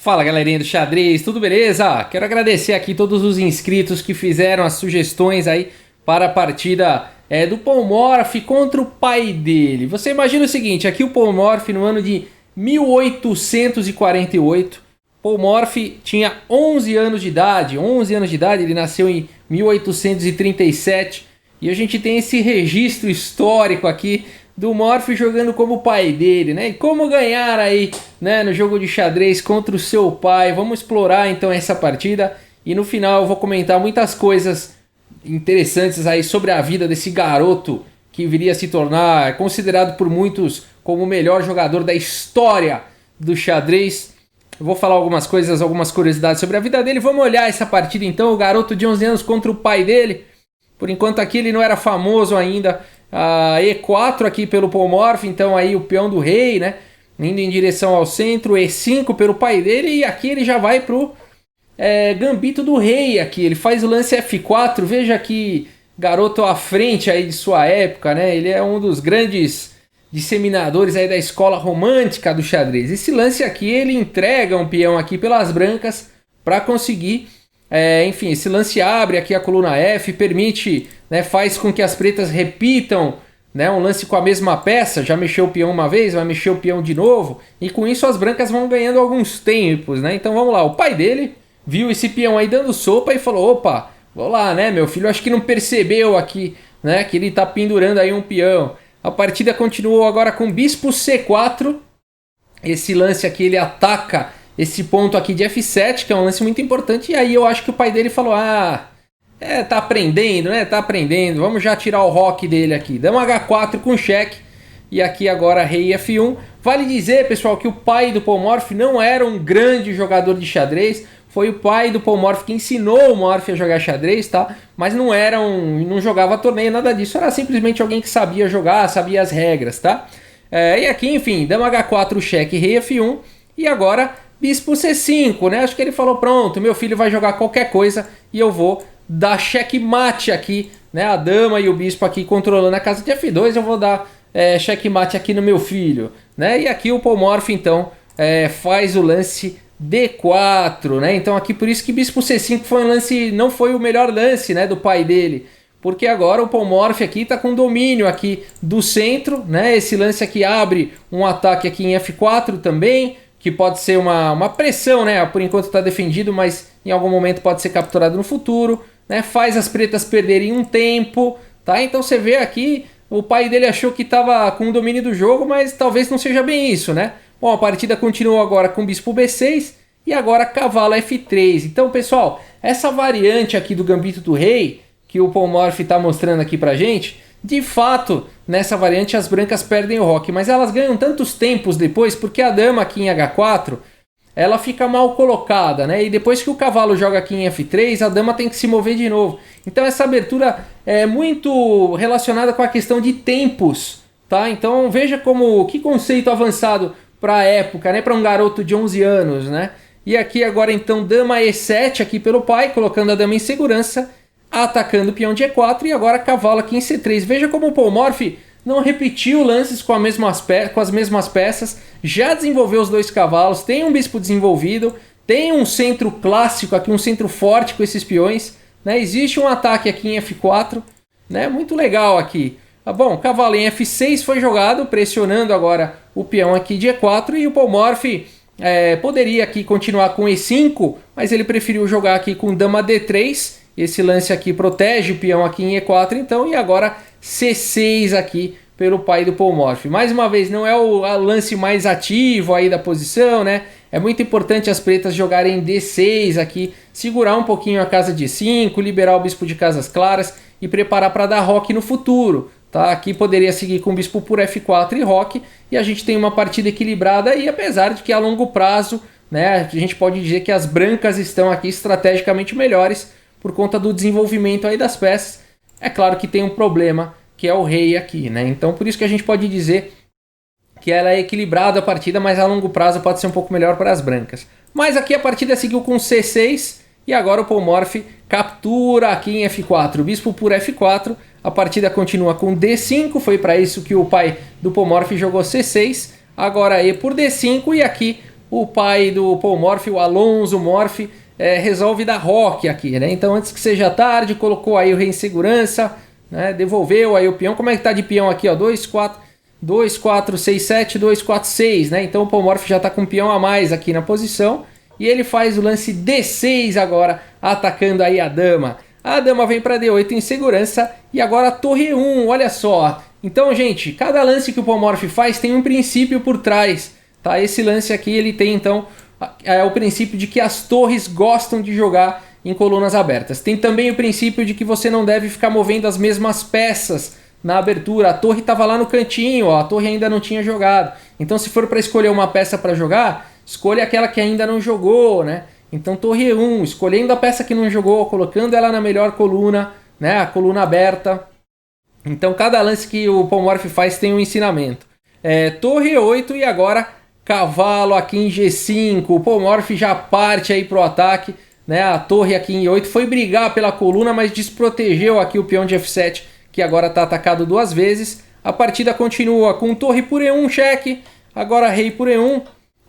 Fala galerinha do xadrez, tudo beleza? Quero agradecer aqui todos os inscritos que fizeram as sugestões aí para a partida do Paul Morphy contra o pai dele. Você imagina o seguinte, aqui o Paul Morphy no ano de 1848, Paul Morphy tinha 11 anos de idade, ele nasceu em 1837 e a gente tem esse registro histórico aqui do Morphy jogando como o pai dele, né? E como ganhar aí, né, no jogo de xadrez contra o seu pai. Vamos explorar então essa partida e no final eu vou comentar muitas coisas interessantes aí sobre a vida desse garoto que viria a se tornar considerado por muitos como o melhor jogador da história do xadrez. Eu vou falar algumas coisas, algumas curiosidades sobre a vida dele. Vamos olhar essa partida então, o garoto de 11 anos contra o pai dele. Por enquanto aqui ele não era famoso ainda. E4 aqui pelo Paul Morphy, então aí o peão do rei, né, indo em direção ao centro, E5 pelo pai dele, e aqui ele já vai pro gambito do rei aqui, ele faz o lance F4, veja que garoto à frente aí de sua época, né, ele é um dos grandes disseminadores aí da escola romântica do xadrez. Esse lance aqui, ele entrega um peão aqui pelas brancas para conseguir, enfim, esse lance abre aqui a coluna F, permite, né, faz com que as pretas repitam, né, um lance com a mesma peça, já mexeu o peão uma vez, vai mexer o peão de novo, e com isso as brancas vão ganhando alguns tempos, né? Então vamos lá, o pai dele viu esse peão aí dando sopa e falou, opa, vamos lá, né, meu filho acho que não percebeu aqui, né, que ele tá pendurando aí um peão. A partida continuou agora com bispo C4, esse lance aqui ele ataca esse ponto aqui de F7, que é um lance muito importante, e aí eu acho que o pai dele falou, tá aprendendo, né, tá aprendendo, vamos já tirar o roque dele aqui. Dama H4 com cheque, e aqui agora rei F1. Vale dizer, pessoal, que o pai do Paul Morphy não era um grande jogador de xadrez, foi o pai do Paul Morphy que ensinou o Morphy a jogar xadrez, tá? Mas não jogava torneio, nada disso, era simplesmente alguém que sabia jogar, sabia as regras, tá? E aqui, enfim, dama H4 cheque, rei F1, e agora bispo C5, né? Acho que ele falou, pronto, meu filho vai jogar qualquer coisa e eu vou dar checkmate aqui, né? A dama e o bispo aqui controlando a casa de F2, eu vou dar checkmate aqui no meu filho, né? E aqui o Paul Morphy, então, faz o lance D4, né? Então aqui por isso que bispo C5 foi um lance, não foi o melhor lance, né, do pai dele, porque agora o Paul Morphy aqui está com domínio aqui do centro, né? Esse lance aqui abre um ataque aqui em F4 também, que pode ser uma pressão, né? Por enquanto está defendido, mas em algum momento pode ser capturado no futuro, né? Faz as pretas perderem um tempo, tá? Então você vê aqui, o pai dele achou que estava com o domínio do jogo, mas talvez não seja bem isso, né? Bom, a partida continua agora com bispo B6 e agora cavalo F3. Então, pessoal, essa variante aqui do gambito do rei, que o Paul Morphy está mostrando aqui pra gente, de fato, nessa variante as brancas perdem o roque, mas elas ganham tantos tempos depois, porque a dama aqui em H4, ela fica mal colocada, né? E depois que o cavalo joga aqui em F3, a dama tem que se mover de novo. Então essa abertura é muito relacionada com a questão de tempos, tá? Então veja que conceito avançado para a época, né? Para um garoto de 11 anos, né? E aqui agora então dama E7 aqui pelo pai, colocando a dama em segurança, atacando o peão de E4 e agora cavalo aqui em C3. Veja como o Paul Morphy não repetiu lances com as mesmas peças, já desenvolveu os dois cavalos, tem um bispo desenvolvido, tem um centro clássico aqui, um centro forte com esses peões, né? Existe um ataque aqui em F4, né? Muito legal aqui. Bom, cavalo em F6 foi jogado, pressionando agora o peão aqui de E4 e o Paul Morphy poderia aqui continuar com E5, mas ele preferiu jogar aqui com dama D3. Esse lance aqui protege o peão aqui em E4, então, e agora C6 aqui pelo pai do Paul Morphy. Mais uma vez, não é o lance mais ativo aí da posição, né? É muito importante as pretas jogarem D6 aqui, segurar um pouquinho a casa de 5, liberar o bispo de casas claras e preparar para dar roque no futuro. Tá? Aqui poderia seguir com bispo por F4 e roque, e a gente tem uma partida equilibrada aí, apesar de que a longo prazo, né, a gente pode dizer que as brancas estão aqui estrategicamente melhores, por conta do desenvolvimento aí das peças. É claro que tem um problema, que é o rei aqui, né? Então por isso que a gente pode dizer que ela é equilibrada a partida, mas a longo prazo pode ser um pouco melhor para as brancas. Mas aqui a partida seguiu com C6 e agora o Paul Morphy captura aqui em F4, bispo por F4. A partida continua com D5, foi para isso que o pai do Paul Morphy jogou C6. Agora E por D5 e aqui o pai do Paul Morphy, o Alonso Morphy, resolve dar roque aqui, né? Então antes que seja tarde, colocou aí o rei em segurança, né? Devolveu aí o peão. Como é que tá de peão aqui, ó? 2, 4, 2, 4, 6, 7, 2, 4, 6, né? Então o Paul Morphy já tá com um peão a mais aqui na posição. E ele faz o lance D6 agora, atacando aí a dama. A dama vem para D8 em segurança e agora a torre 1, olha só. Então, gente, cada lance que o Paul Morphy faz tem um princípio por trás, tá? Esse lance aqui ele tem então o princípio de que as torres gostam de jogar em colunas abertas. Tem também o princípio de que você não deve ficar movendo as mesmas peças na abertura. A torre estava lá no cantinho, ó, a torre ainda não tinha jogado. Então, se for para escolher uma peça para jogar, escolha aquela que ainda não jogou, né? Então, torre 1, escolhendo a peça que não jogou, colocando ela na melhor coluna, né? A coluna aberta. Então, cada lance que o Paul Morphy faz tem um ensinamento. Torre 8 e agora cavalo aqui em G5. O Paul Morphy já parte aí pro ataque, né? A torre aqui em 8 foi brigar pela coluna, mas desprotegeu aqui o peão de F7, que agora está atacado 2 vezes. A partida continua com torre por E1, cheque. Agora rei por E1.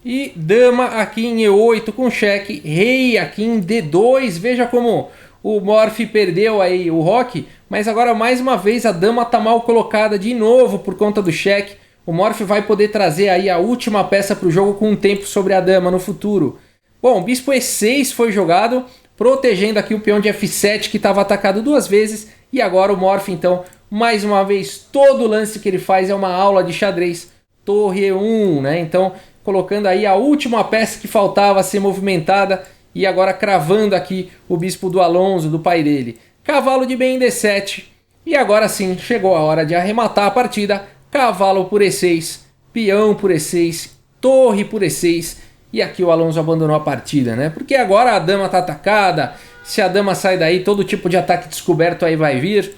E dama aqui em E8 com cheque. Rei aqui em D2. Veja como o Morphy perdeu aí o roque. Mas agora mais uma vez a dama está mal colocada de novo por conta do cheque. O Morphy vai poder trazer aí a última peça para o jogo com um tempo sobre a dama no futuro. Bom, bispo E6 foi jogado, protegendo aqui o peão de F7 que estava atacado 2 vezes. E agora o Morphy, então, mais uma vez, todo lance que ele faz é uma aula de xadrez. Torre E1, né? Então, colocando aí a última peça que faltava ser movimentada e agora cravando aqui o bispo do Alonso, do pai dele. Cavalo de bem em D7. E agora sim, chegou a hora de arrematar a partida. Cavalo por E6, peão por E6, torre por E6. E aqui o Alonso abandonou a partida, né? Porque agora a dama está atacada. Se a dama sai daí, todo tipo de ataque descoberto aí vai vir.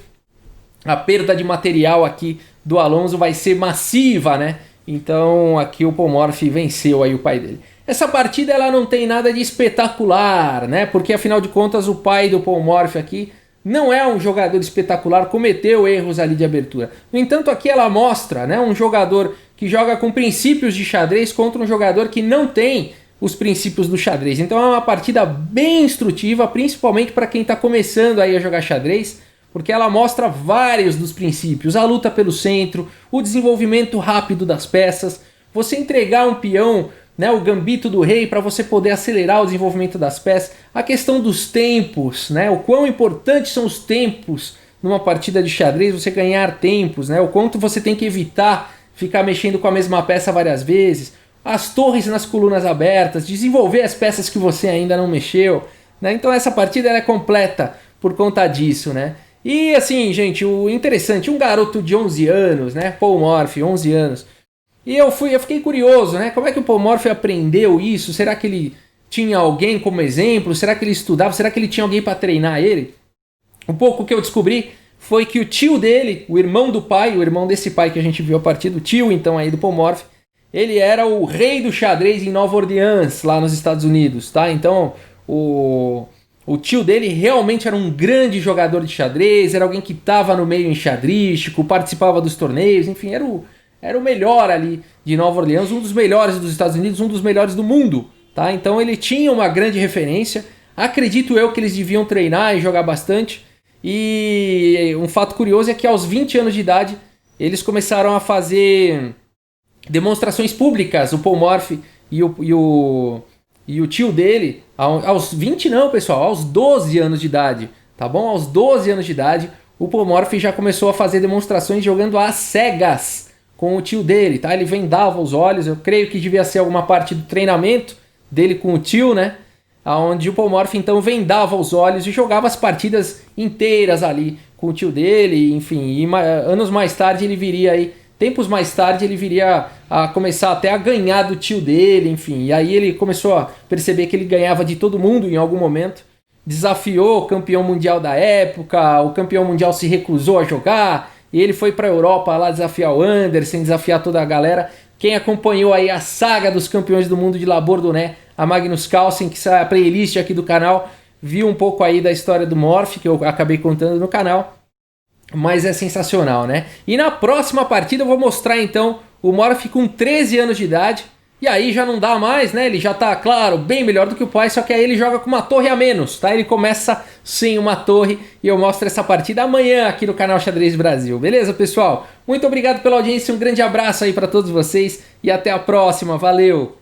A perda de material aqui do Alonso vai ser massiva, né? Então aqui o Paul Morphy venceu aí o pai dele. Essa partida ela não tem nada de espetacular, né? Porque afinal de contas o pai do Paul Morphy aqui não é um jogador espetacular, cometeu erros ali de abertura. No entanto, aqui ela mostra, né, um jogador que joga com princípios de xadrez contra um jogador que não tem os princípios do xadrez. Então é uma partida bem instrutiva, principalmente para quem está começando aí a jogar xadrez, porque ela mostra vários dos princípios. A luta pelo centro, o desenvolvimento rápido das peças, você entregar um peão, né, o gambito do rei para você poder acelerar o desenvolvimento das peças, a questão dos tempos, né, o quão importantes são os tempos numa partida de xadrez, você ganhar tempos, né, o quanto você tem que evitar ficar mexendo com a mesma peça várias vezes, as torres nas colunas abertas, desenvolver as peças que você ainda não mexeu, né, então essa partida ela é completa por conta disso, né. E assim, gente, o interessante, um garoto de 11 anos, né, Paul Morphy, 11 anos, e eu fiquei curioso, né? Como é que o Paul Morphy aprendeu isso? Será que ele tinha alguém como exemplo? Será que ele estudava? Será que ele tinha alguém para treinar ele? Um pouco que eu descobri foi que o tio dele, o irmão do pai, o irmão desse pai que a gente viu a partir do tio, então aí do Paul Morphy, ele era o rei do xadrez em Nova Orleans, lá nos Estados Unidos, tá? Então o tio dele realmente era um grande jogador de xadrez, era alguém que estava no meio enxadrístico, participava dos torneios, enfim, era o melhor ali de Nova Orleans, um dos melhores dos Estados Unidos, um dos melhores do mundo, tá? Então ele tinha uma grande referência. Acredito eu que eles deviam treinar e jogar bastante. E um fato curioso é que aos 20 anos de idade eles começaram a fazer demonstrações públicas, o Paul Morphy e o tio dele, aos 20 não, pessoal, aos 12 anos de idade, tá bom? Aos 12 anos de idade o Paul Morphy já começou a fazer demonstrações jogando às cegas com o tio dele, tá? Ele vendava os olhos, eu creio que devia ser alguma parte do treinamento dele com o tio, né? Onde o Paul Morphy então vendava os olhos e jogava as partidas inteiras ali com o tio dele, enfim, e anos mais tarde ele viria aí, tempos mais tarde ele viria a começar até a ganhar do tio dele, enfim, e aí ele começou a perceber que ele ganhava de todo mundo em algum momento, desafiou o campeão mundial da época, o campeão mundial se recusou a jogar, e ele foi para a Europa lá desafiar o Anderson, desafiar toda a galera. Quem acompanhou aí a saga dos campeões do mundo de La Bourdonnais, a Magnus Carlsen, que é a playlist aqui do canal, viu um pouco aí da história do Morphy, que eu acabei contando no canal. Mas é sensacional, né? E na próxima partida eu vou mostrar então o Morphy com 13 anos de idade, E aí já não dá mais, né? Ele já tá, claro, bem melhor do que o pai, só que aí ele joga com uma torre a menos, tá? Ele começa sem uma torre e eu mostro essa partida amanhã aqui no canal Xadrez Brasil. Beleza, pessoal? Muito obrigado pela audiência, um grande abraço aí pra todos vocês e até a próxima. Valeu!